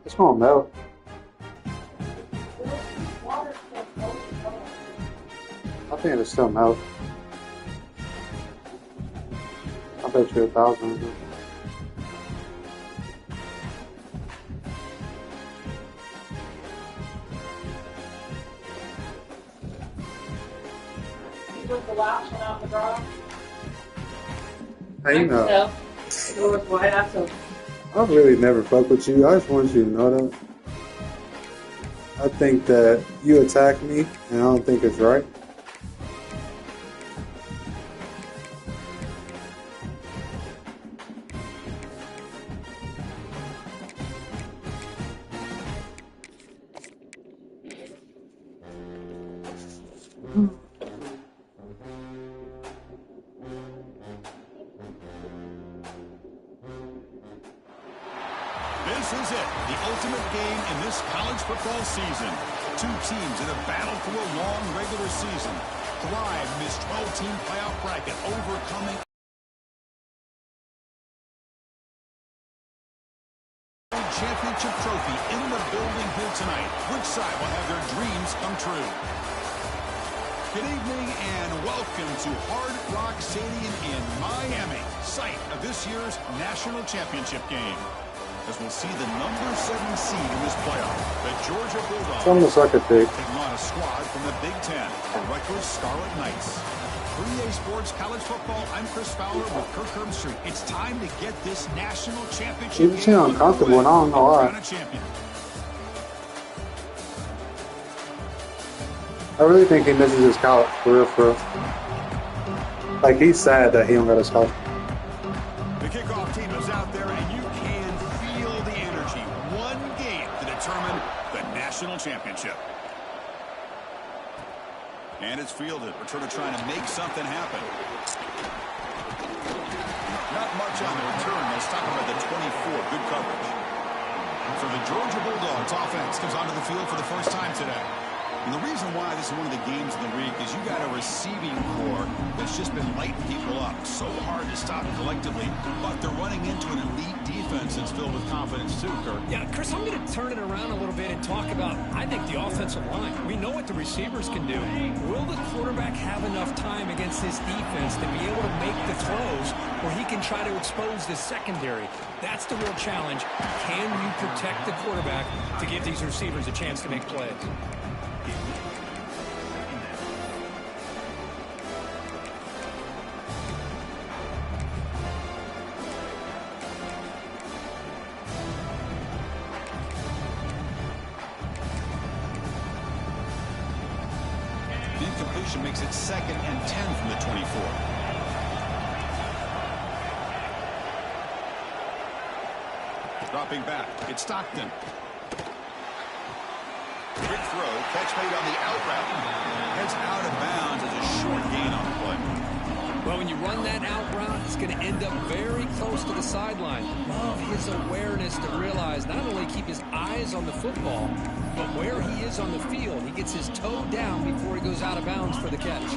It's gonna melt. I think it'll still melt. I bet you 1,000. Was the last one out in the garage? Hey, you know, So, it was white after. I really never fuck with you. I just want you to know that. I think that you attack me, and I don't think it's right. This is it, the ultimate game in this college football season. Two teams that have battled through a long regular season, thrive in this 12-team playoff bracket, overcoming championship trophy in the building here tonight. Which side will have their dreams come true? Good evening and welcome to Hard Rock Stadium in Miami, site of this year's national championship game. As we'll see the number 7 seed in this playoff, the Georgia Bulldogs. It's almost like a pig. Taking on a squad from the Big Ten, the Rutgers Scarlet Knights. 3A Sports College Football, I'm Chris Fowler with Kirk Herbstreit. It's time to get this national championship You seem uncomfortable, and I don't know why. I really think he misses his college, for real, for real. Like, he's sad that he don't got his college. The kickoff team is out there, and you can feel the energy. One game to determine the national championship. And it's fielded. Returner trying to make something happen. Not much on the return. They'll stop him at the 24. Good coverage. So the Georgia Bulldogs offense comes onto the field for the first time today. And the reason why this is one of the games of the week is you got a receiving core that's just been lighting people up. So hard to stop collectively, but they're running into an elite defense that's filled with confidence too, Kirk. Yeah, Chris, I'm going to turn it around a little bit and talk about, I think, the offensive line. We know what the receivers can do. Will the quarterback have enough time against this defense to be able to make the throws where he can try to expose the secondary? That's the real challenge. Can you protect the quarterback to give these receivers a chance to make plays? The incompletion makes it 2nd and 10 from the 24. Dropping back, it's Stockton. Quick throw, catch made on the out route. Heads out of bounds as a short gain on the play. Well, when you run that out route, it's going to end up very close to the sideline. Love his awareness to realize not only keep his eyes on the football, but where he is on the field. He gets his toe down before he goes out of bounds for the catch.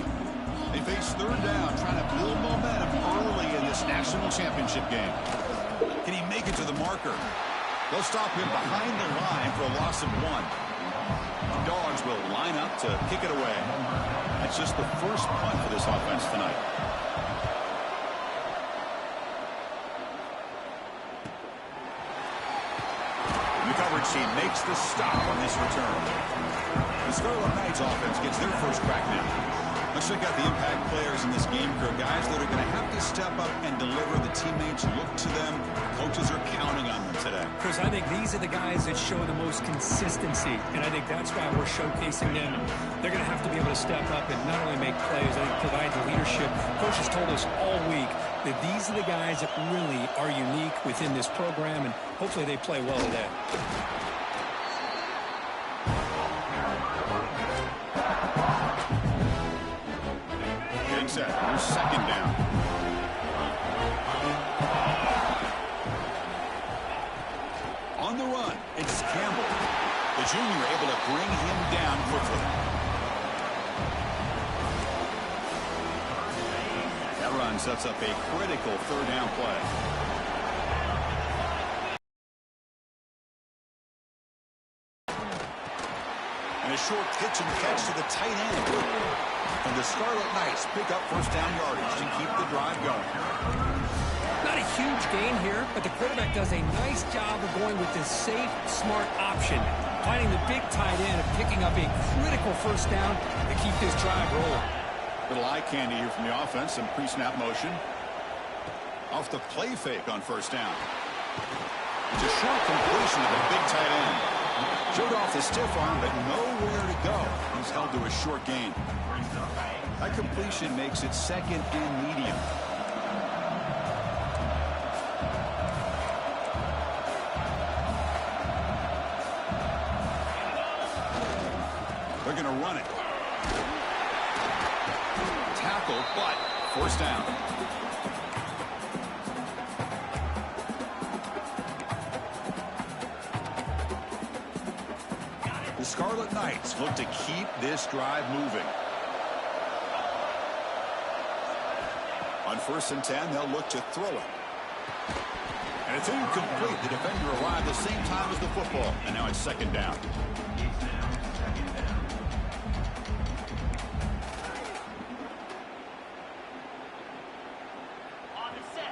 They face 3rd down, trying to build momentum early in this national championship game. Can he make it to the marker? They'll stop him behind the line for a loss of 1. The Dogs will line up to kick it away. That's just the first punt for this offense tonight. The coverage team makes the stop on this return. The Scarlet Knights offense gets their first crack now. Let's check out the impact players in this game, Kirk. Guys that are going to have to step up and deliver. The teammates look to them. Coaches are counting on them today. Chris, I think these are the guys that show the most consistency, and I think that's why we're showcasing them. They're going to have to be able to step up and not only make plays, I think provide the leadership. Coaches told us all week that these are the guys that really are unique within this program, and hopefully they play well today. Set. Here's 2nd down. On the run, it's Campbell. The junior able to bring him down quickly. That run sets up a critical 3rd down play. And a short pitch and catch to the tight end. And the Scarlet Knights pick up first down yardage to keep the drive going. Not a huge gain here, but the quarterback does a nice job of going with this safe, smart option, finding the big tight end and picking up a critical first down to keep this drive rolling. Little eye candy here from the offense, some pre-snap motion. Off the play fake on first down. It's a short completion of the big tight end. Showed off the stiff arm, but nowhere to go. He's held to a short gain. That completion makes it second and medium. They're going to run it. Tackle, but first down. The Scarlet Knights look to keep this drive moving. On 1st and 10, they'll look to throw it. And it's incomplete. The defender arrived the same time as the football, and now it's second down.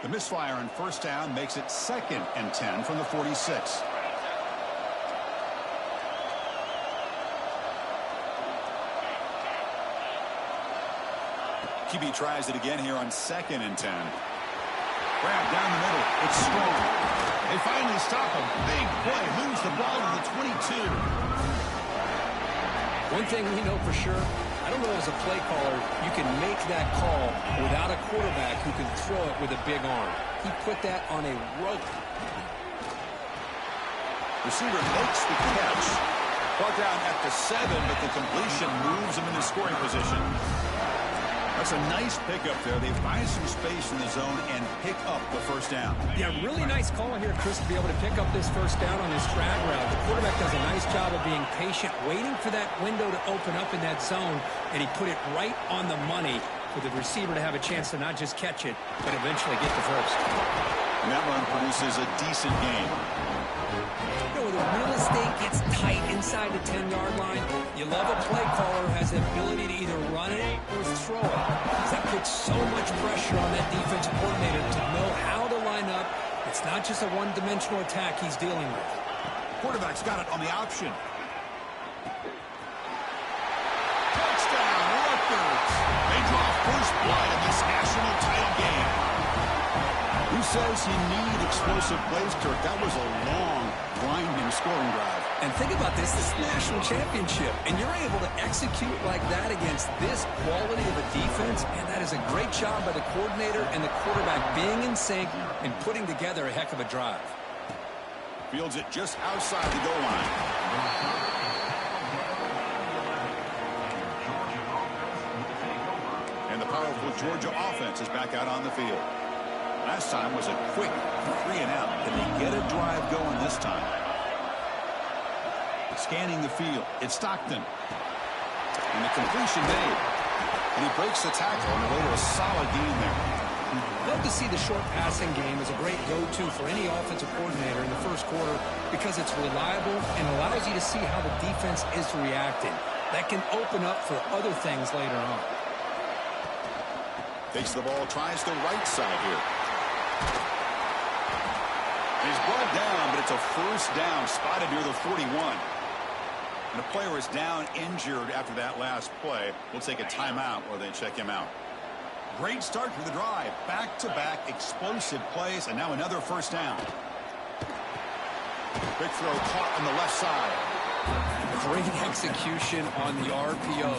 The misfire on first down makes it 2nd and 10 from the 46. QB tries it again here on 2nd and 10. Grab down the middle. It's strong. They finally stop him. Big play. Moves the ball to the 22. One thing we know for sure, I don't know as a play caller, you can make that call without a quarterback who can throw it with a big arm. He put that on a rope. Receiver makes the catch. Brought down at the 7, but the completion moves him into scoring position. That's a nice pickup there. They find some space in the zone and pick up the first down. Yeah, really nice call here, Chris, to be able to pick up this first down on this drag route. The quarterback does a nice job of being patient, waiting for that window to open up in that zone, and he put it right on the money for the receiver to have a chance to not just catch it, but eventually get the first. And that run produces a decent gain. You know, when the real estate gets tight inside the 10-yard line, you love a play caller who has the ability to either run it or throw it. Because that puts so much pressure on that defensive coordinator to know how to line up. It's not just a one-dimensional attack he's dealing with. Quarterback's got it on the option. Touchdown, Rutgers. They draw first blood in this national title game. Who says you need explosive plays, Kirk? That was a long, winding scoring drive. And think about this is national championship, and you're able to execute like that against this quality of a defense, and that is a great job by the coordinator and the quarterback being in sync and putting together a heck of a drive. Fields it just outside the goal line. And the powerful Georgia offense is back out on the field. Last time was a quick 3-and-out. Can they get a drive going this time? Scanning the field. It's Stockton. And the completion made. And he breaks the tackle on the way to a solid gain there. Love to see the short passing game as a great go-to for any offensive coordinator in the first quarter because it's reliable and allows you to see how the defense is reacting. That can open up for other things later on. Takes the ball, tries the right side here. He's brought down, but it's a first down, spotted near the 41. And a player is down injured after that last play. We'll take a timeout or they check him out. Great start for the drive. Back-to-back explosive plays, and now another first down. Quick throw caught on the left side. Great execution on the RPO.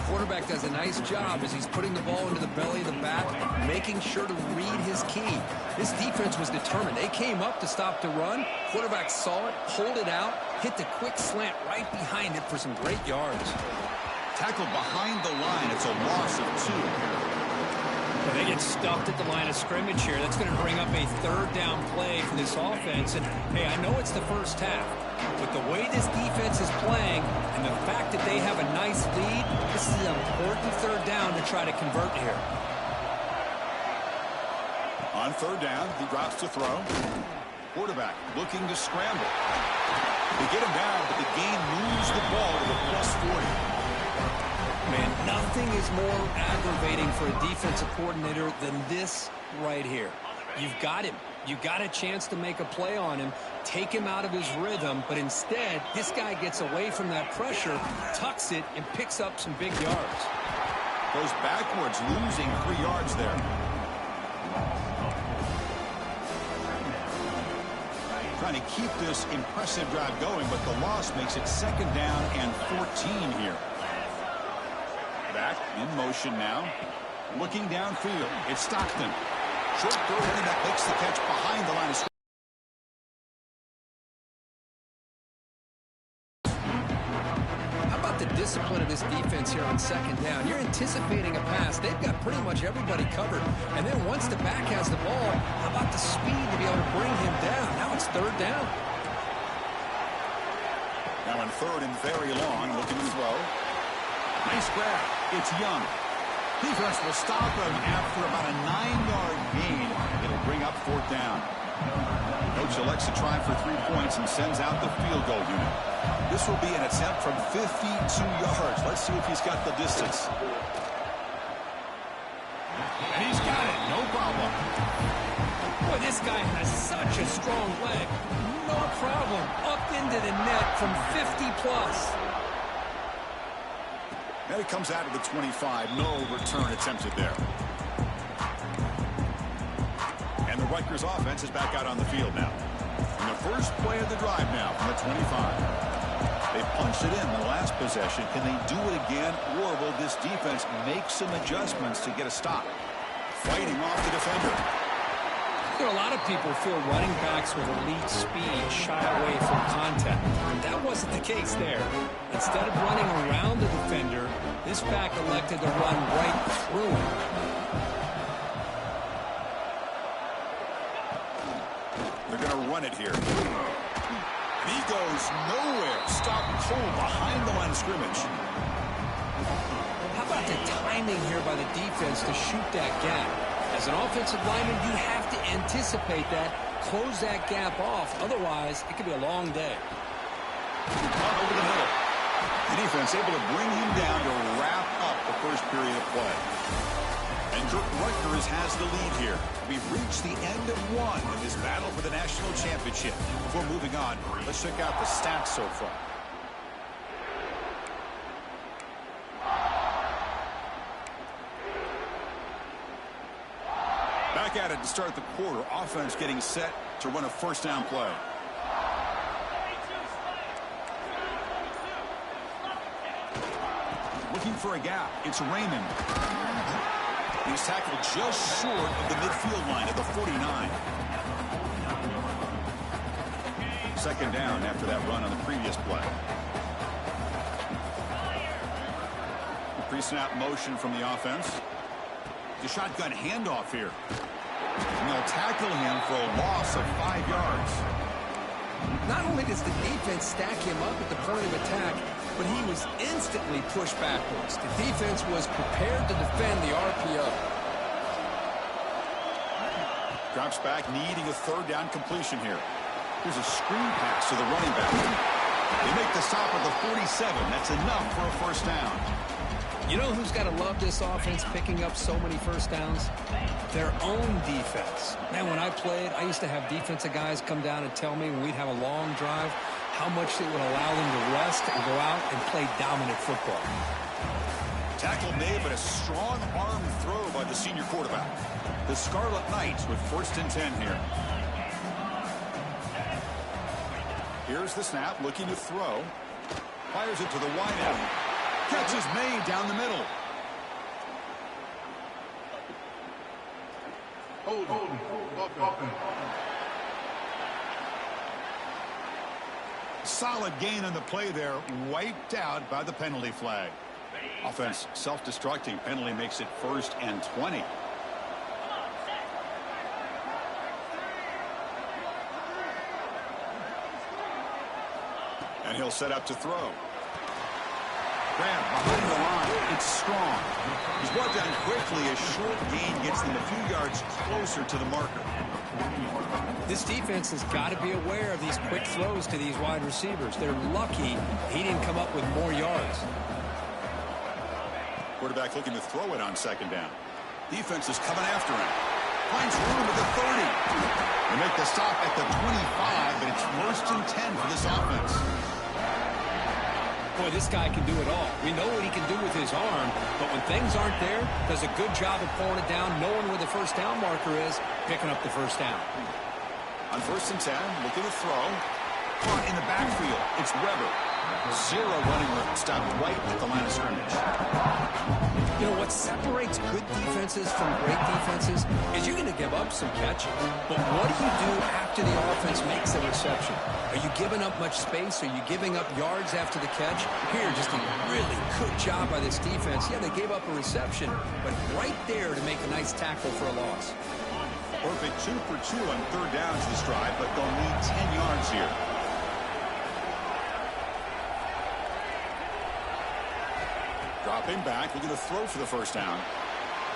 Quarterback does a nice job as he's putting the ball into the belly of the bat, making sure to read his key. This defense was determined. They came up to stop the run. Quarterback saw it, pulled it out, hit the quick slant right behind it for some great yards. Tackled behind the line. It's a loss of 2. They get stuffed at the line of scrimmage here. That's going to bring up a third down play for this offense. And, hey, I know it's the first half, but the way this defense is playing and the fact that they have a nice lead, this is an important third down to try to convert here. On third down, he drops to throw. quarterback looking to scramble. They get him down, but the game moves the ball to the +40. Man, nothing is more aggravating for a defensive coordinator than this right here. You've got him. You got a chance to make a play on him, take him out of his rhythm, but instead, this guy gets away from that pressure, tucks it, and picks up some big yards. Goes backwards, losing 3 yards there. Trying to keep this impressive drive going, but the loss makes it 2nd down and 14 here. Back in motion now. Looking downfield. It's Stockton. Short throw running back makes the catch behind the line of scrimmage. How about the discipline of this defense here on 2nd down? You're anticipating a pass. They've got pretty much everybody covered. And then once the back has the ball, how about the speed to be able to bring him down? Now it's 3rd down. Now in 3rd and very long, looking to throw. Nice grab. It's Young. Defense will stop him after about a 9-yard gain. It'll bring up 4th down. Coach elects to try for 3 points and sends out the field goal unit. This will be an attempt from 52 yards. Let's see if he's got the distance. And he's got it. No problem. Boy, this guy has such a strong leg. No problem. Up into the net from 50+. And it comes out of the 25. No return attempted there. And the Rutgers offense is back out on the field now. And the first play of the drive now from the 25. They punched it in the last possession. Can they do it again, or will this defense make some adjustments to get a stop? Fighting off the defender. You know, a lot of people feel running backs with elite speed shy away from contact. That wasn't the case there. Instead of running around the defender, this back elected to run right through him. They're going to run it here. And he goes nowhere. Stopped cold behind the line of scrimmage. How about the timing here by the defense to shoot that gap? As an offensive lineman, you have to anticipate that, close that gap off. Otherwise, it could be a long day. Over the middle. The defense able to bring him down to wrap up the first period of play. And Rutgers has the lead here. We've reached the end of one in this battle for the national championship. Before moving on, let's check out the stats so far. Back at it to start the quarter. Offense getting set to run a 1st down play. Looking for a gap. It's Raymond. He's tackled just short of the midfield line at the 49. 2nd down after that run on the previous play. Pre-snap motion from the offense. The shotgun handoff here. And they'll tackle him for a loss of 5 yards. Not only does the defense stack him up at the point of attack, but he was instantly pushed backwards. The defense was prepared to defend the RPO. Drops back, needing a 3rd down completion here. Here's a screen pass to the running back. They make the stop at the 47. That's enough for a 1st down. You know who's got to love this offense picking up so many 1st downs? Their own defense. Man, when I played, I used to have defensive guys come down and tell me when we'd have a long drive how much it would allow them to rest and go out and play dominant football. Tackle made, but a strong arm throw by the senior quarterback. The Scarlet Knights with 1st and 10 here. Here's the snap, looking to throw. Fires it to the wide end. Catch is made down the middle. Solid gain on the play there, wiped out by the penalty flag. Offense self-destructing. Penalty makes it 1st and 20. And he'll set up to throw. Grab behind the line. It's strong. He's brought down quickly. A short gain gets them a few yards closer to the marker. This defense has got to be aware of these quick throws to these wide receivers. They're lucky he didn't come up with more yards. Quarterback looking to throw it on second down. Defense is coming after him. Finds room at the 30. They make the stop at the 25, but it's first and 10 for this offense. Boy, this guy can do it all. We know what he can do with his arm, but when things aren't there, does a good job of pulling it down, knowing where the first down marker is, picking up the first down. On first and 10, looking to throw. Caught in the backfield. It's Weber. Zero running room. Stopped right at the line of scrimmage. You know, what separates good defenses from great defenses is you're going to give up some catches. But what do you do after the offense makes a reception? Are you giving up much space? Are you giving up yards after the catch? Here, just a really good job by this defense. Yeah, they gave up a reception, but right there to make a nice tackle for a loss. Perfect 2 for 2 on third down to the stride, but they'll need 10 yards here. Dropping back, looking to throw for the first down.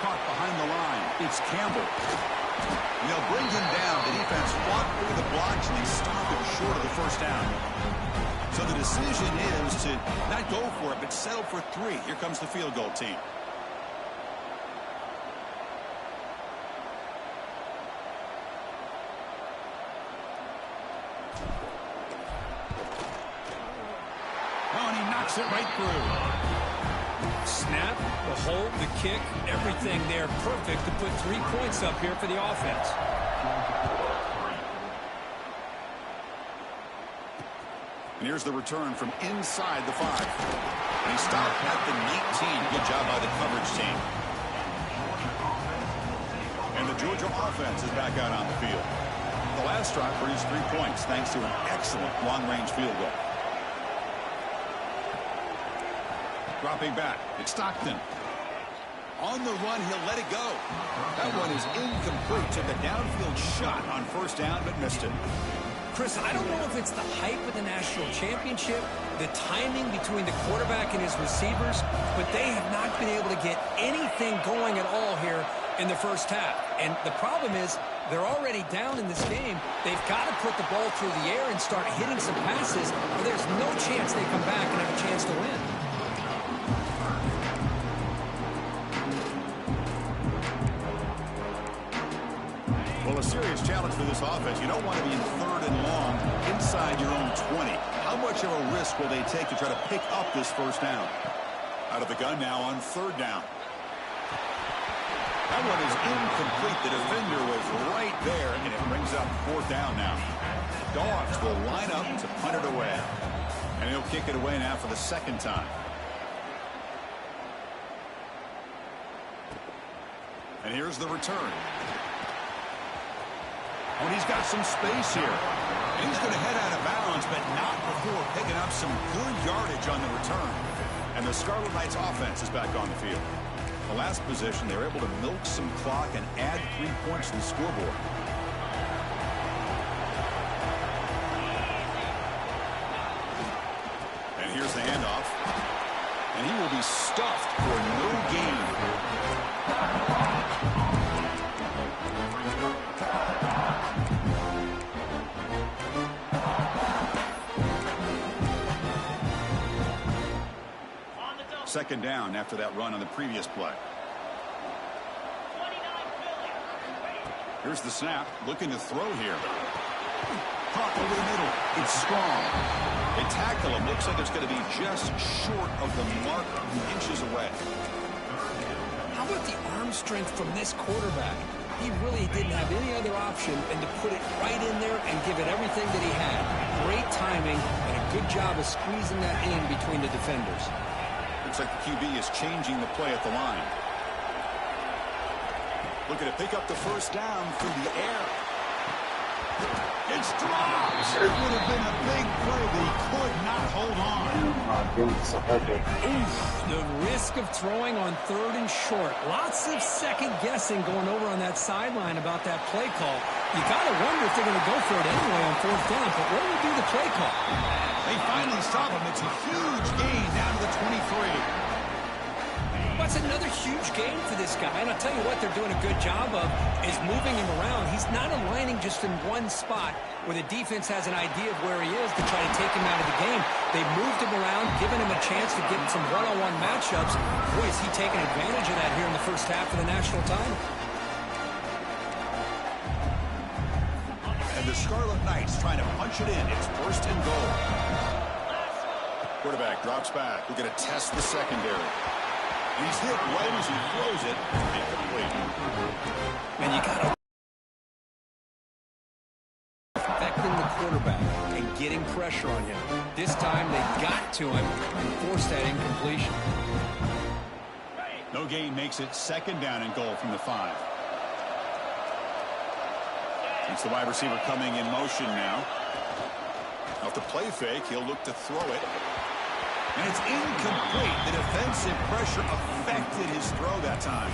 Caught behind the line. It's Campbell. And they'll bring him down. The defense fought through the blocks, and they stop him short of the first down. So the decision is to not go for it, but settle for 3. Here comes the field goal team. Oh, and he knocks it right through. Snap, the hold, the kick, everything there perfect to put 3 points up here for the offense. And here's the return from inside the 5. And he stopped at the 19. Good job by the coverage team. And the Georgia offense is back out on the field. The last drive produced 3 points thanks to an excellent long-range field goal. Dropping back, it's Stockton. On the run, he'll let it go. That one is incomplete. Took a downfield shot on first down, but missed it. Chris, I don't know if it's the hype of the national championship, the timing between the quarterback and his receivers, but they have not been able to get anything going at all here in the first half. And the problem is they're already down in this game. They've got to put the ball through the air and start hitting some passes, or there's no chance they come back and have a chance to win. Well, a serious challenge for this offense. You don't want to be in third and long inside your own 20. How much of a risk will they take to try to pick up this first down? Out of the gun now on third down. That one is incomplete. The defender was right there, and it brings up fourth down now. Dogs will line up to punt it away. And he'll kick it away now for the second time. And here's the return. Oh, and he's got some space here. And he's going to head out of bounds, but not before picking up some good yardage on the return. And the Scarlet Knights offense is back on the field. The last possession, they were able to milk some clock and add 3 points to the scoreboard. And here's the handoff. And he will be stuffed for no gain. Second down after that run on the previous play. Here's the snap, looking to throw here. Caught over the middle. It's strong. They tackle him. Looks like it's going to be just short of the mark, inches away. How about the arm strength from this quarterback? He really didn't have any other option than to put it right in there and give it everything that he had. Great timing and a good job of squeezing that in between the defenders. Looks like the QB is changing the play at the line. Looking to pick up the first down through the air. It's dropped. It would have been a big play, but he could not hold on. Oof, the risk of throwing on third and short. Lots of second guessing going over on that sideline about that play call. You got to wonder if they're going to go for it anyway on fourth down, but what do we do the play call? They finally stop him. It's a huge gain down to the 23. Well, it's another huge game for this guy. And I'll tell you what they're doing a good job of is moving him around. He's not aligning just in one spot where the defense has an idea of where he is to try to take him out of the game. They moved him around, given him a chance to get some one-on-one matchups. Boy, is he taking advantage of that here in the first half of the national title. And the Scarlet Knights trying to punch it in. It's first and goal. Quarterback drops back. We're going to test the secondary. He's hit right as he throws it. Incomplete. And you got to affecting the quarterback and getting pressure on him. This time they got to him and forced that incompletion. No gain makes it second down and goal from the 5. It's the wide receiver coming in motion now. Off the play fake, he'll look to throw it. And it's incomplete. The defensive pressure affected his throw that time.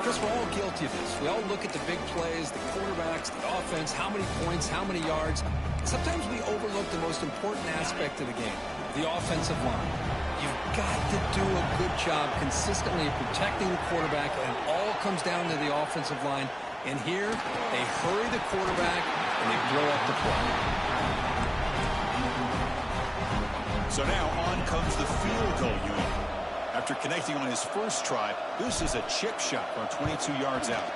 Chris, we're all guilty of this. We all look at the big plays, the quarterbacks, the offense, how many points, how many yards. Sometimes we overlook the most important aspect of the game, the offensive line. You've got to do a good job consistently of protecting the quarterback, and it all comes down to the offensive line. And here, they hurry the quarterback, and they blow up the play. So now on comes the field goal unit. After connecting on his first try, this is a chip shot from 22 yards out.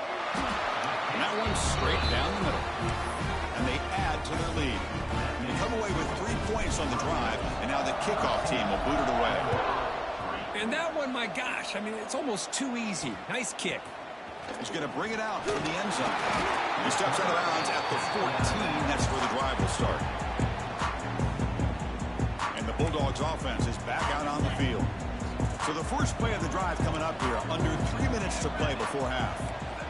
And that one's straight down the middle. And they add to their lead. And they come away with 3 points on the drive, and now the kickoff team will boot it away. And that one, my gosh, I mean, it's almost too easy. Nice kick. He's going to bring it out from the end zone. He steps out of bounds at the 14. That's where the drive will start. And the Bulldogs offense is back out on the field. So the first play of the drive coming up here, under 3 minutes to play before half.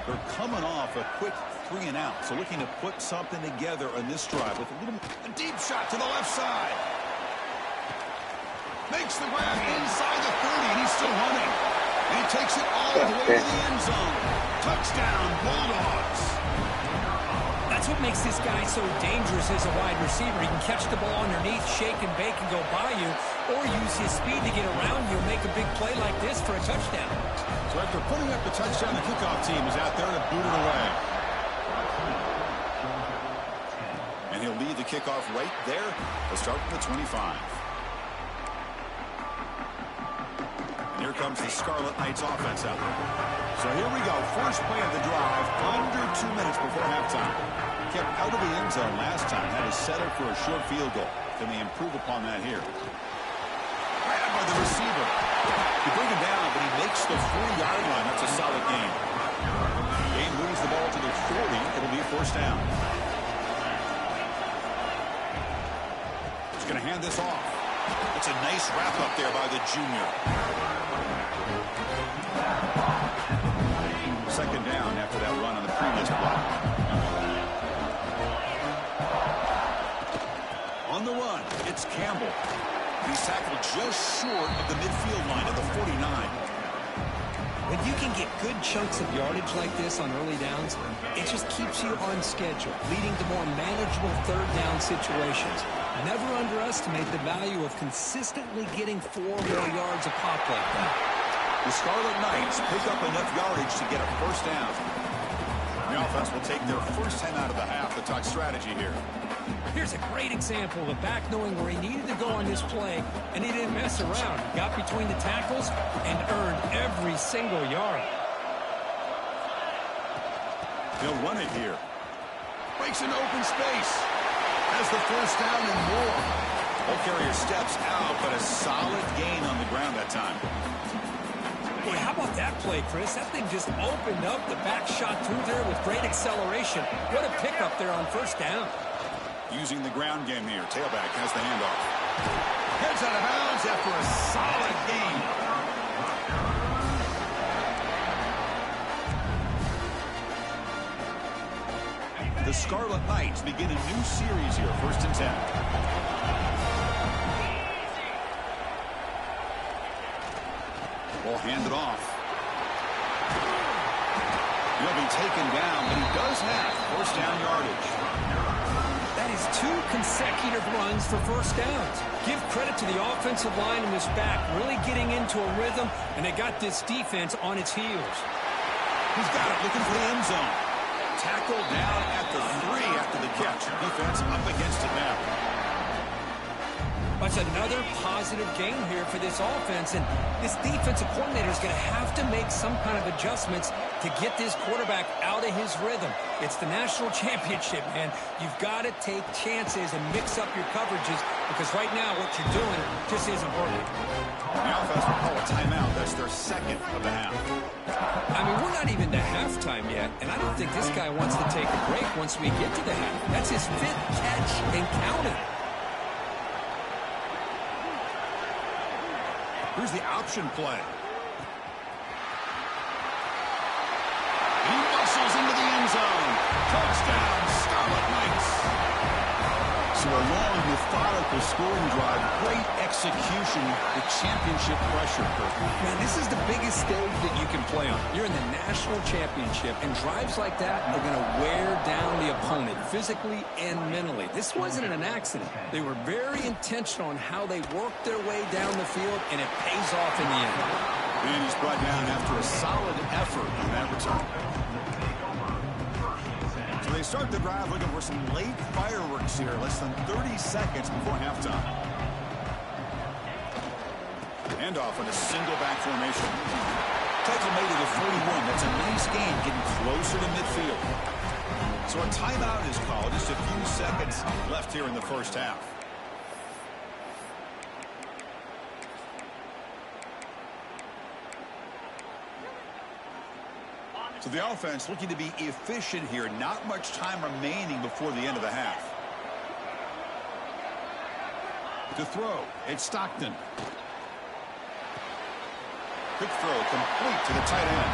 They're coming off a quick 3 and out, so looking to put something together on this drive with a deep shot to the left side. Makes the grab inside the 30, and he's still running. And he takes it all the way to the end zone. Touchdown, Bulldogs. That's what makes this guy so dangerous as a wide receiver. He can catch the ball underneath, shake and bake and go by you, or use his speed to get around you and make a big play like this for a touchdown. So after putting up the touchdown, the kickoff team is out there to boot it away. And he'll lead the kickoff right there. They'll start from the 25. And here comes the Scarlet Knights offense out there. So here we go. First play of the drive, under 2 minutes before halftime. Kept out of the end zone last time. Had to settle for a short field goal. Can they improve upon that here? Grabbed by the receiver. He bring him down, but he makes the 40-yard line. That's a solid gain. Game moves the ball to the 40. It'll be a first down. He's going to hand this off. It's a nice wrap-up there by the junior. Second down after that run on the previous play. On the run, it's Campbell. He's tackled just short of the midfield line at the 49. When you can get good chunks of yardage like this on early downs, it just keeps you on schedule, leading to more manageable third down situations. Never underestimate the value of consistently getting 4 more yards a pop like that. The Scarlet Knights pick up enough yardage to get a first down. The offense will take their first 10 out of the half to talk strategy here. Here's a great example of a back knowing where he needed to go on this play, and he didn't mess around. He got between the tackles and earned every single yard. They'll run it here. Breaks an open space. Has the first down and more. Ball carrier steps out, but a solid gain on the ground that time. Boy, how about that play, Chris? That thing just opened up the back shot through there with great acceleration. What a pickup there on first down. Using the ground game here. Tailback has the handoff. Heads out of bounds after a solid gain. The Scarlet Knights begin a new series here. First and 10. Ball handed off. He'll be taken down, but he does have first down yardage. That his 2 consecutive runs for first downs. Give credit to the offensive line in this back, really getting into a rhythm, and they got this defense on its heels. He's got it, looking for the end zone. Tackled down at the 3 after the catch. Defense up against it now. That's another positive game here for this offense, and this defensive coordinator is going to have to make some kind of adjustments to get this quarterback out of his rhythm. It's the national championship, man. You've got to take chances and mix up your coverages, because right now what you're doing just isn't working. The offense will call a timeout. That's their second of the half. I mean, we're not even to halftime yet, and I don't think this guy wants to take a break once we get to the half. That's his 5th catch and counting. Here's the option play. He muscles into the end zone. Touchdown, Scarlet Knights. So a long, methodical scoring drive. Great execution. The championship pressure. Man, this is the biggest stage that you can play on. You're in the national championship, and drives like that are going to wear down the opponent physically and mentally. This wasn't an accident. They were very intentional on how they worked their way down the field, and it pays off in the end. And he's brought down after a solid effort on that return. So they start the drive looking for some late fireworks here, less than 30 seconds before halftime. Handoff in a single back formation. Tackle made to the 41. That's a nice gain, getting closer to midfield. So a timeout is called. Just a few seconds left here in the first half. So the offense looking to be efficient here. Not much time remaining before the end of the half. To throw, it's Stockton. Quick throw, complete to the tight end.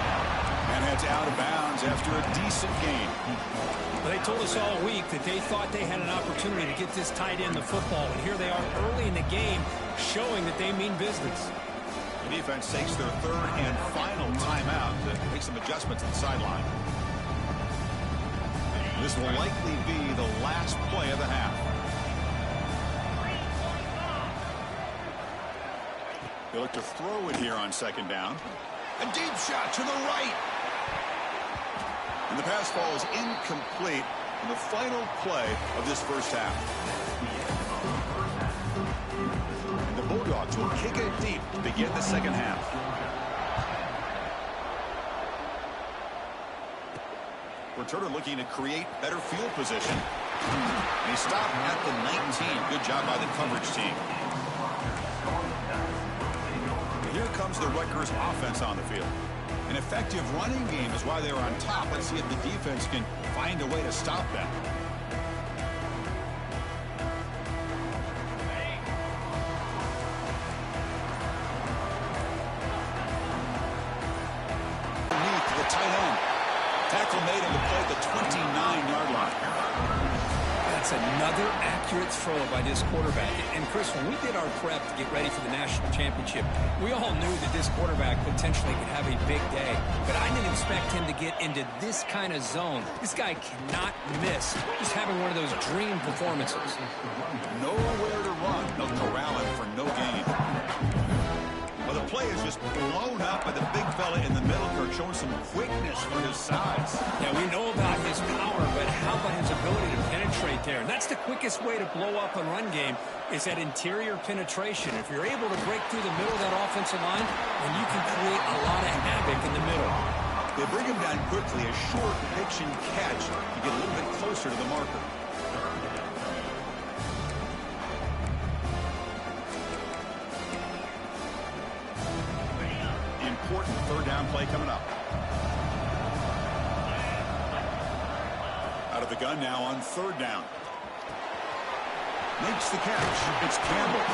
And heads out of bounds after a decent gain. Well, they told us all week that they thought they had an opportunity to get this tight end the football, and here they are early in the game showing that they mean business. The defense takes their 3rd and final timeout to make some adjustments at the sideline. This will likely be the last play of the half. They look to throw it here on 2nd down. A deep shot to the right. And the pass falls incomplete in the final play of this first half. And the Bulldogs will kick it deep to begin the second half. Returner looking to create better field position. And he stopped at the 19. Good job by the coverage team. Here comes the Rutgers offense on the field. An effective running game is why they were on top. Let's see if the defense can find a way to stop that. Underneath to the tight end. Tackle made on the play at the 29-yard line. That's another accurate throw by this quarterback. And, Chris, when we did our prep to get ready for the national championship, we all knew that this quarterback potentially could have a big day. But I didn't expect him to get into this kind of zone. This guy cannot miss. Just having one of those dream performances. Nowhere to run. They'll corral him for no gain. Well, the play is just blown up by the big fella in the middle, showing some quickness for his size. Yeah, we know about his power, but how about his ability to penetrate there? And that's the quickest way to blow up a run game, is that interior penetration. If you're able to break through the middle of that offensive line, then you can create a lot of havoc in the middle. They bring him down quickly, a short pitch and catch to get a little bit closer to the marker. Important 3rd down play coming up. Out of the gun now on 3rd down. Makes the catch. It's Campbell.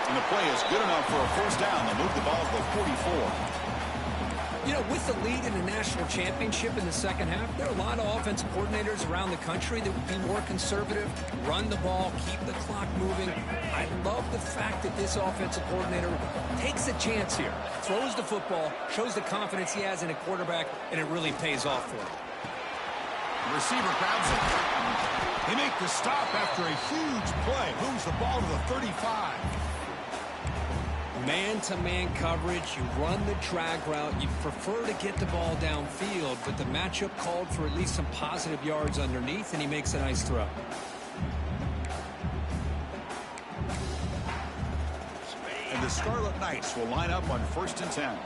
And the play is good enough for a first down. They'll move the ball to the 44. You know, with the lead in the national championship in the second half, there are a lot of offensive coordinators around the country that would be more conservative, run the ball, keep the clock moving. I love the fact that this offensive coordinator takes a chance here, throws the football, shows the confidence he has in a quarterback, and it really pays off for him. The receiver grabs it. They make the stop after a huge play. Moves the ball to the 35. Man-to-man coverage, you run the drag route. You prefer to get the ball downfield, but the matchup called for at least some positive yards underneath, and he makes a nice throw. And the Scarlet Knights will line up on 1st and 10.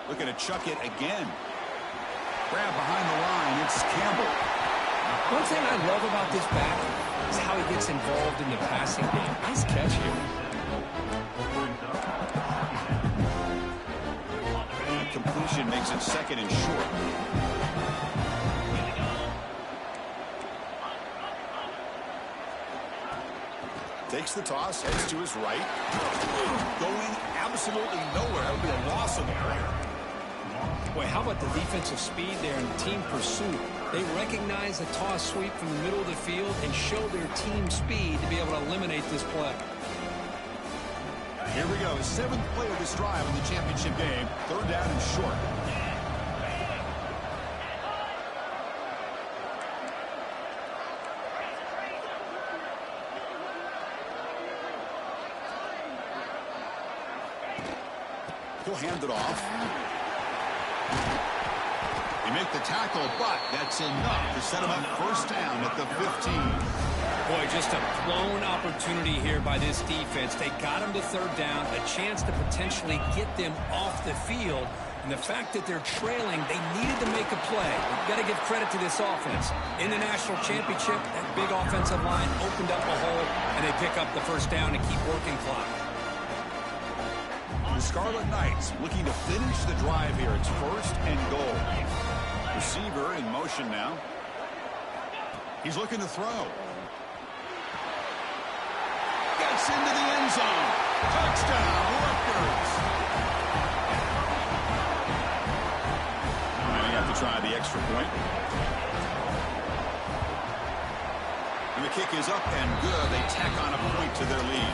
Looking to chuck it again. Grab behind the line. It's Campbell. One thing I love about this back is how he gets involved in the passing game. Nice catch here. The completion makes it 2nd and short. Takes the toss, heads to his right. Going absolutely nowhere. That would be a loss of the area. Boy, how about the defensive speed there and the team pursuit? They recognize the toss sweep from the middle of the field and show their team speed to be able to eliminate this play. Here we go. 7th play of this drive in the championship game. 3rd down and short. He'll hand it off. They make the tackle, but that's enough to set him up 1st down at the 15. Boy, just a blown opportunity here by this defense. They got him to 3rd down, a chance to potentially get them off the field. And the fact that they're trailing, they needed to make a play. You've got to give credit to this offense. In the national championship, that big offensive line opened up a hole, and they pick up the 1st down and keep working clock. The Scarlet Knights looking to finish the drive here. It's 1st and goal. Receiver in motion now. He's looking to throw. Gets into the end zone. Touchdown, Rutgers. And they have to try the extra point. And the kick is up and good. They tack on a point to their lead.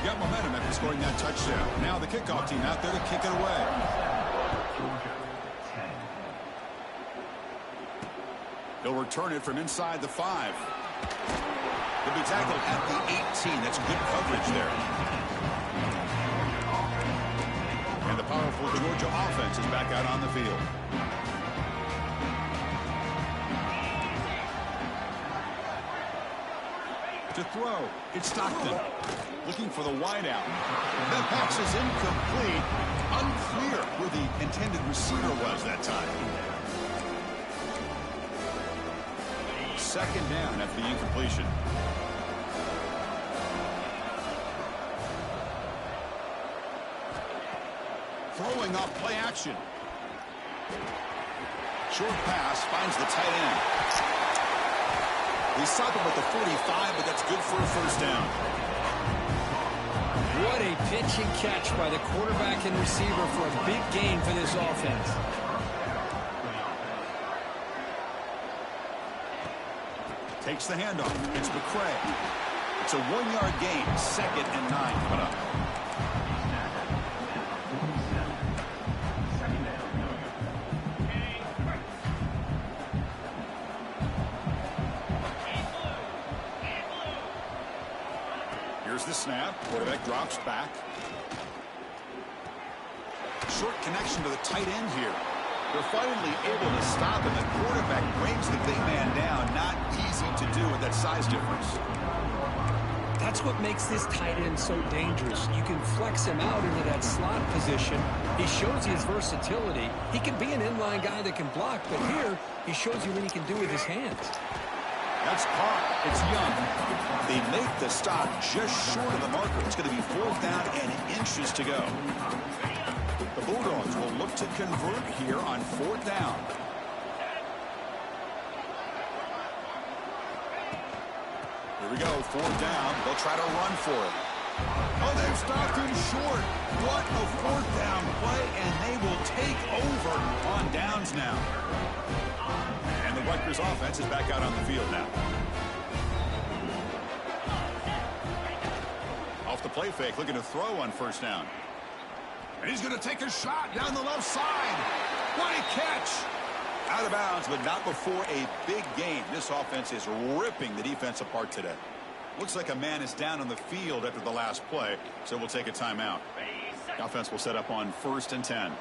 Got momentum after scoring that touchdown. Now the kickoff team out there to kick it away. He'll return it from inside the 5. He'll be tackled at the 18. That's good coverage there. And the powerful Georgia offense is back out on the field. To throw, it's Stockton. Looking for the wideout. That pass is incomplete. Unclear where the intended receiver was that time. 2nd down after the incompletion. Throwing off play action. Short pass finds the tight end. They stop him at the 45, but that's good for a 1st down. What a pitch and catch by the quarterback and receiver for a big gain for this offense. Takes the handoff. It's McCray. It's a 1-yard gain. 2nd and 9 coming up. Here's the snap. Quarterback drops back. Short connection to the tight end here. They're finally able to stop him. The quarterback brings the big man down. Not easy to do with that size difference. That's what makes this tight end so dangerous. You can flex him out into that slot position. He shows you his versatility. He can be an inline guy that can block, but here he shows you what he can do with his hands. That's caught. It's Young. They make the stop just short of the marker. It's going to be 4th down and inches to go. The Bulldogs will look to convert here on 4th down. Here we go, 4th down. They'll try to run for it. Oh, they've stopped him short. What a 4th down play, and they will take over on downs now. And the Rutgers offense is back out on the field now. Off the play fake, looking to throw on 1st down. And he's going to take a shot down the left side. What a catch! Out of bounds, but not before a big gain. This offense is ripping the defense apart today. Looks like a man is down on the field after the last play, so we'll take a timeout. The offense will set up on 1st and 10.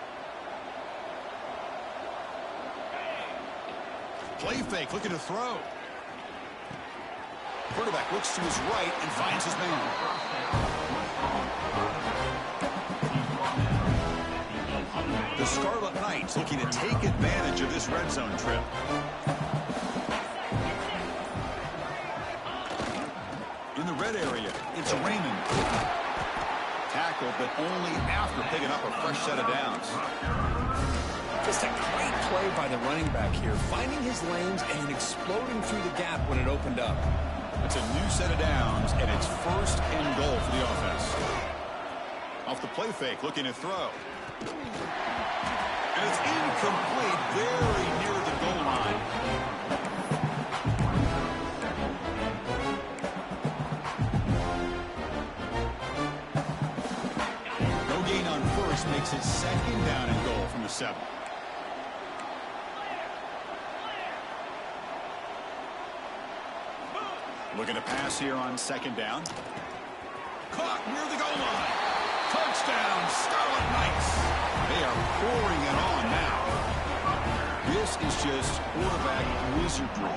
Play fake, looking to throw. Quarterback looks to his right and finds his man. The Scarlet Knights looking to take advantage of this red zone trip. In the red area, it's Raymond. Tackled, but only after picking up a fresh set of downs. Just a great play by the running back here, finding his lanes and exploding through the gap when it opened up. It's a new set of downs, and it's 1st and goal for the offense. Off the play fake, looking to throw. And it's incomplete, very near the goal line. No gain on 1st makes it 2nd down and goal from the 7. Looking to pass here on 2nd down. Caught near the goal line. Touchdown, Scarlet Knights. They are pouring it on now. This is just quarterback wizardry.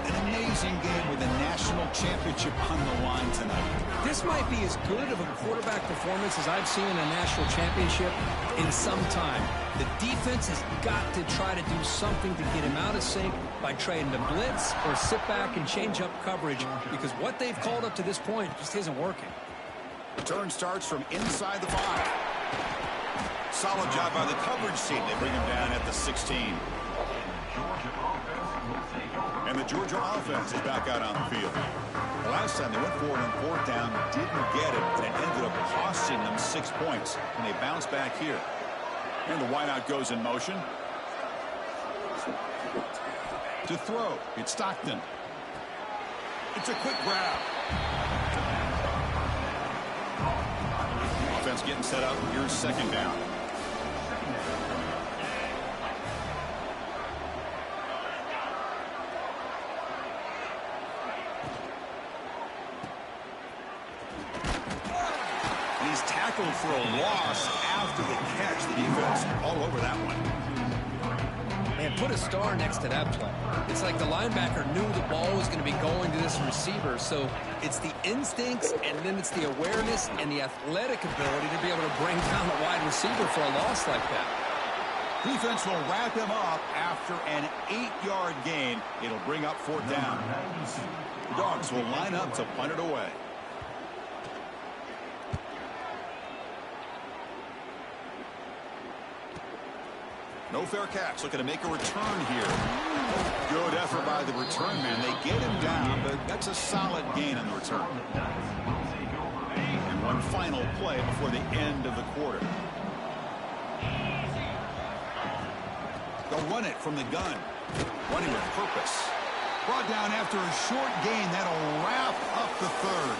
An amazing game with a national championship on the line tonight. This might be as good of a quarterback performance as I've seen in a national championship in some time. The defense has got to try to do something to get him out of sync by trying to blitz or sit back and change up coverage, because what they've called up to this point just isn't working. Return starts from inside the 5. Solid job by the coverage team. They bring him down at the 16. And the Georgia offense is back out on the field. The last time they went for it on 4th down, didn't get it, and it ended up costing them 6 points. And they bounce back here. And the wideout goes in motion. To throw, it's Stockton. It's a quick grab. Offense getting set up. Here's 2nd down. And he's tackled for a loss after the catch. The defense all over that one. Man, put a star next to that play. It's like the linebacker knew the ball was going to be going to this receiver, so it's the instincts and then it's the awareness and the athletic ability to be able to bring down a wide receiver for a loss like that. Defense will wrap him up after an 8-yard gain. It'll bring up 4th down. The Dogs will line up to punt it away. No fair catch. Looking to make a return here. Good effort by the return man. They get him down, but that's a solid gain on the return. And one final play before the end of the quarter. They'll run it from the gun. Running with purpose. Brought down after a short gain. That'll wrap up the 3rd.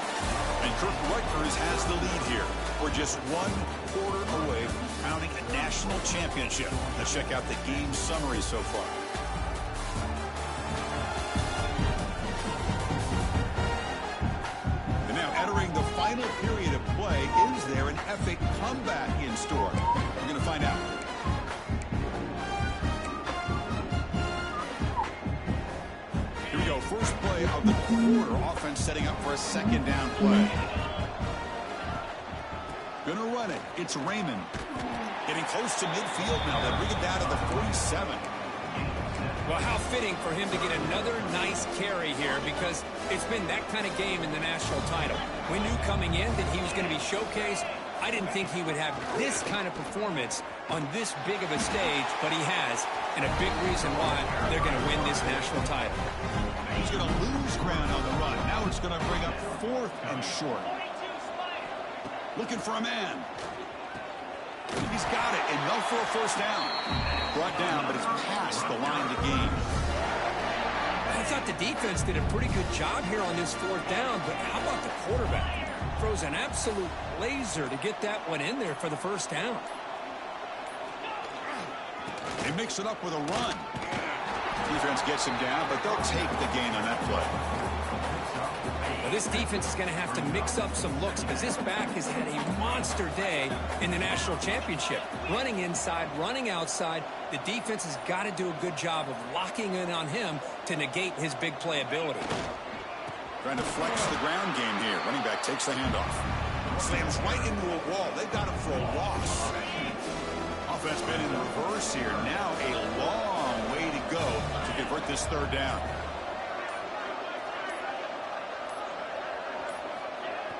And Rutgers has the lead here. We're just 1 quarter away from crowning a national championship. Let's check out the game summary so far. And now entering the final period of play, is there an epic comeback in store? We're going to find out. Here we go. First play of the quarter. Offense setting up for a 2nd down play. Gonna run it. It's Raymond. Getting close to midfield now. They bring it down to the 47. Well, how fitting for him to get another nice carry here, because it's been that kind of game in the national title. We knew coming in that he was going to be showcased. I didn't think he would have this kind of performance on this big of a stage, but he has, and a big reason why they're going to win this national title. He's going to lose ground on the run. Now it's going to bring up 4th and short. Looking for a man. He's got it, and no for a 1st down. Brought down, but it's past the line to gain. I thought the defense did a pretty good job here on this 4th down, but how about the quarterback? Throws an absolute laser to get that one in there for the 1st down. They mix it up with a run. Defense gets him down, but they'll take the gain on that play. Well, this defense is going to have to mix up some looks because this back has had a monster day in the national championship. Running inside, running outside. The defense has got to do a good job of locking in on him to negate his big play ability. Trying to flex the ground game here. Running back takes the handoff. Slams right into a wall. They've got him for a loss. Offense been in reverse here. Now a long way to go to convert this third down.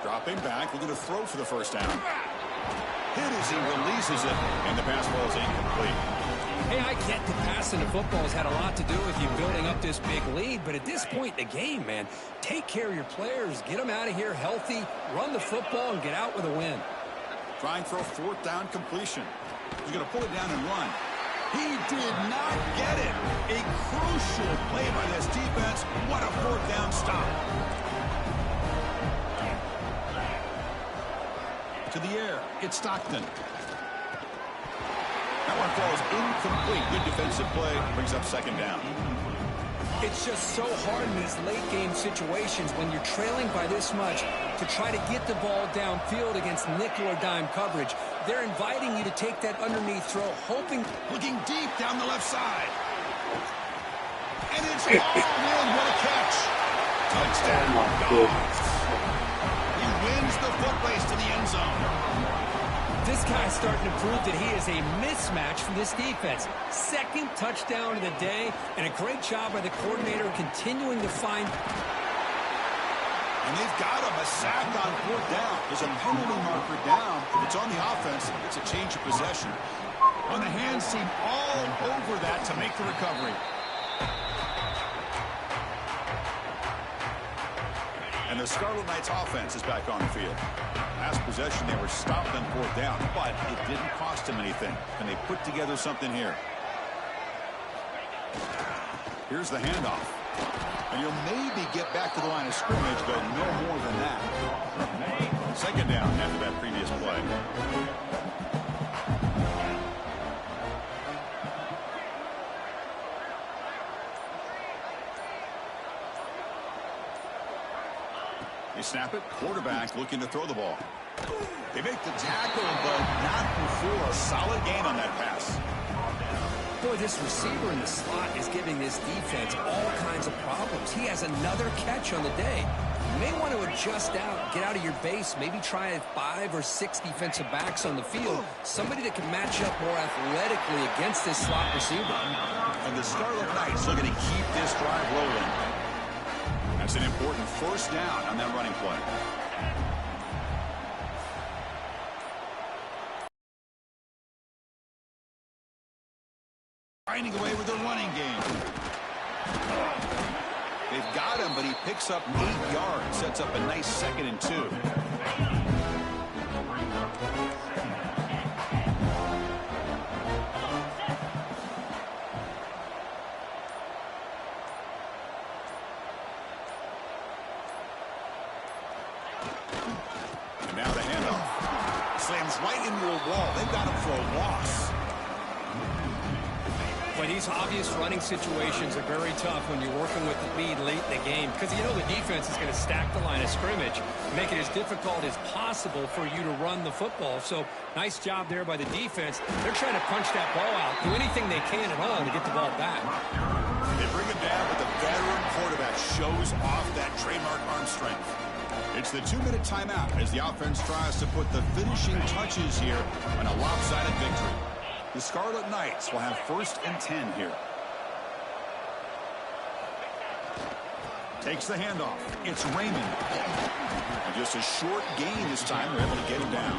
Dropping back, looking to throw for the first down. Hit as he releases it, and the pass ball is incomplete. Hey, I get the passing of football has had a lot to do with you building up this big lead, but at this point in the game, man, take care of your players, get them out of here healthy, run the football, and get out with a win. Trying for a fourth down completion. He's going to pull it down and run. He did not get it. A crucial play by this defense. What a fourth down stop. To the air, it's Stockton. That one falls incomplete. Good defensive play. Brings up second down. It's just so hard in these late-game situations when you're trailing by this much to try to get the ball downfield against nickel or dime coverage. They're inviting you to take that underneath throw, hoping... Looking deep down the left side. And it's all in. What a catch. Touchdown. He wins the foot race to the end zone. This guy's starting to prove that he is a mismatch for this defense. Second touchdown of the day, and a great job by the coordinator continuing to find... And they've got him a sack on fourth down. There's a penalty marker down. If it's on the offense, it's a change of possession. On the hands team all over that to make the recovery. And the Scarlet Knights offense is back on the field. Last possession, they were stopped on fourth down, but it didn't cost them anything. And they put together something here. Here's the handoff. And you'll maybe get back to the line of scrimmage, but no more than that. Second down after that previous play. They snap it. Quarterback looking to throw the ball. They make the tackle, but not before a solid gain on that pass. Boy, this receiver in the slot is giving this defense all kinds of problems. He has another catch on the day. You may want to adjust out, get out of your base, maybe try 5 or 6 defensive backs on the field. Somebody that can match up more athletically against this slot receiver. And the Scarlet Knights looking to keep this drive rolling. That's an important first down on that running play. Finding away with the running game. They've got him, but he picks up 8 yards. Sets up a nice 2nd and 2. And now the handoff. Slams right into a wall. They've got him for a loss. But these obvious running situations are very tough when you're working with the lead late in the game because you know the defense is going to stack the line of scrimmage, make it as difficult as possible for you to run the football. So nice job there by the defense. They're trying to punch that ball out, do anything they can at all to get the ball back. They bring him down, but the veteran quarterback shows off that trademark arm strength. It's the 2-minute timeout as the offense tries to put the finishing touches here on a lopsided victory. The Scarlet Knights will have 1st and 10 here. Takes the handoff. It's Raymond. And just a short gain this time. They're able to get him down.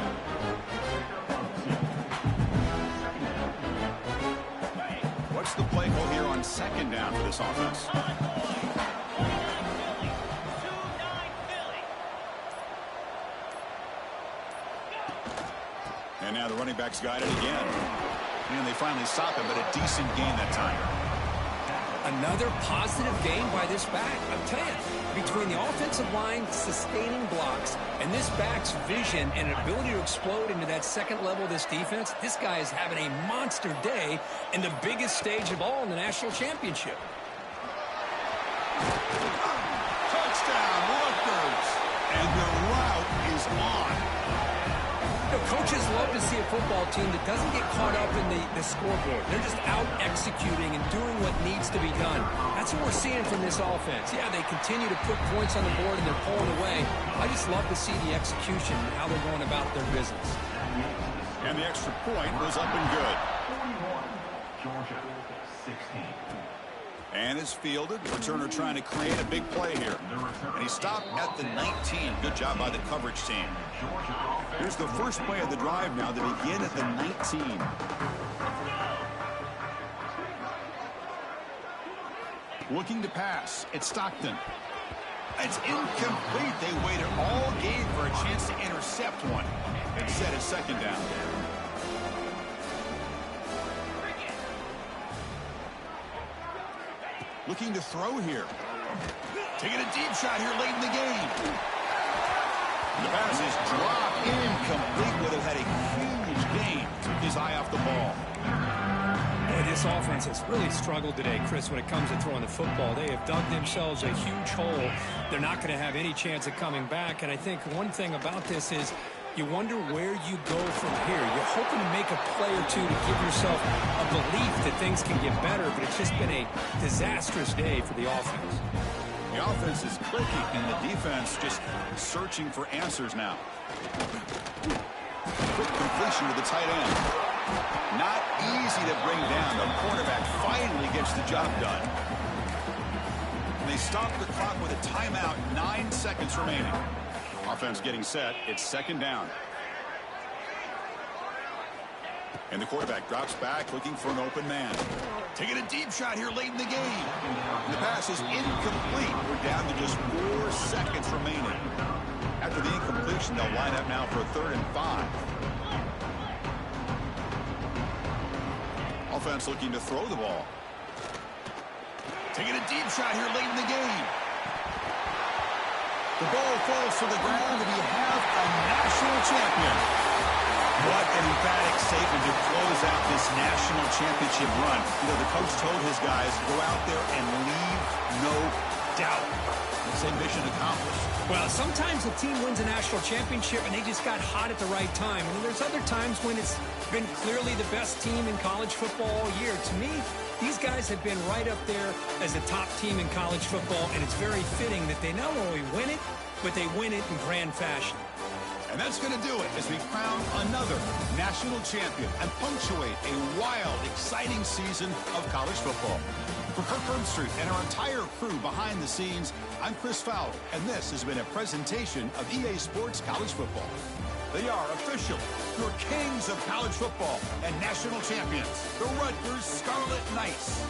What's the play call here on 2nd down for this offense? And now the running back's got it again. And they finally stop him, but a decent gain that time. Another positive game by this back. I'm telling you, between the offensive line sustaining blocks and this back's vision and ability to explode into that second level of this defense, this guy is having a monster day in the biggest stage of all in the national championship. Touchdown, Rutgers. And the route is on. You know, coaches love to see a football team that doesn't get caught up in the scoreboard. They're just out executing and doing what needs to be done. That's what we're seeing from this offense. Yeah, they continue to put points on the board and they're pulling away. I just love to see the execution and how they're going about their business. And the extra point was up and good. 41, Georgia, 16. And is fielded. Returner trying to create a big play here. And he stopped at the 19. Good job by the coverage team. Here's the first play of the drive now to begin at the 19. Looking to pass. It's Stockton. It's incomplete. They waited all game for a chance to intercept one. Instead, it's second down. Looking to throw here. Taking a deep shot here late in the game. The pass is dropped incomplete. Would have had a huge gain. Took his eye off the ball. Boy, this offense has really struggled today, Chris, when it comes to throwing the football. They have dug themselves a huge hole. They're not going to have any chance of coming back. And I think one thing about this is you wonder where you go from here. You're hoping to make a play or two to give yourself a belief that things can get better, but it's just been a disastrous day for the offense. The offense is clicking, and the defense just searching for answers now. Quick completion to the tight end. Not easy to bring down. The quarterback finally gets the job done. And they stop the clock with a timeout, 9 seconds remaining. Offense getting set. It's second down. And the quarterback drops back looking for an open man. Taking a deep shot here late in the game. And the pass is incomplete. We're down to just 4 seconds remaining. After the incompletion, they'll line up now for a 3rd and 5. Offense looking to throw the ball. Taking a deep shot here late in the game. The ball falls to the ground, and we have a national champion. What an emphatic statement to close out this national championship run. You know, the coach told his guys, go out there and leave no doubt. It's a mission accomplished. Well, sometimes a team wins a national championship and they just got hot at the right time. And there's other times when it's been clearly the best team in college football all year. To me, these guys have been right up there as the top team in college football, and it's very fitting that they not only win it, but they win it in grand fashion. And that's going to do it as we crown another national champion and punctuate a wild, exciting season of college football. For Kirk Herbstreit and our entire crew behind the scenes, I'm Chris Fowler, and this has been a presentation of EA Sports College Football. They are official, your kings of college football and national champions, the Rutgers Scarlet Knights.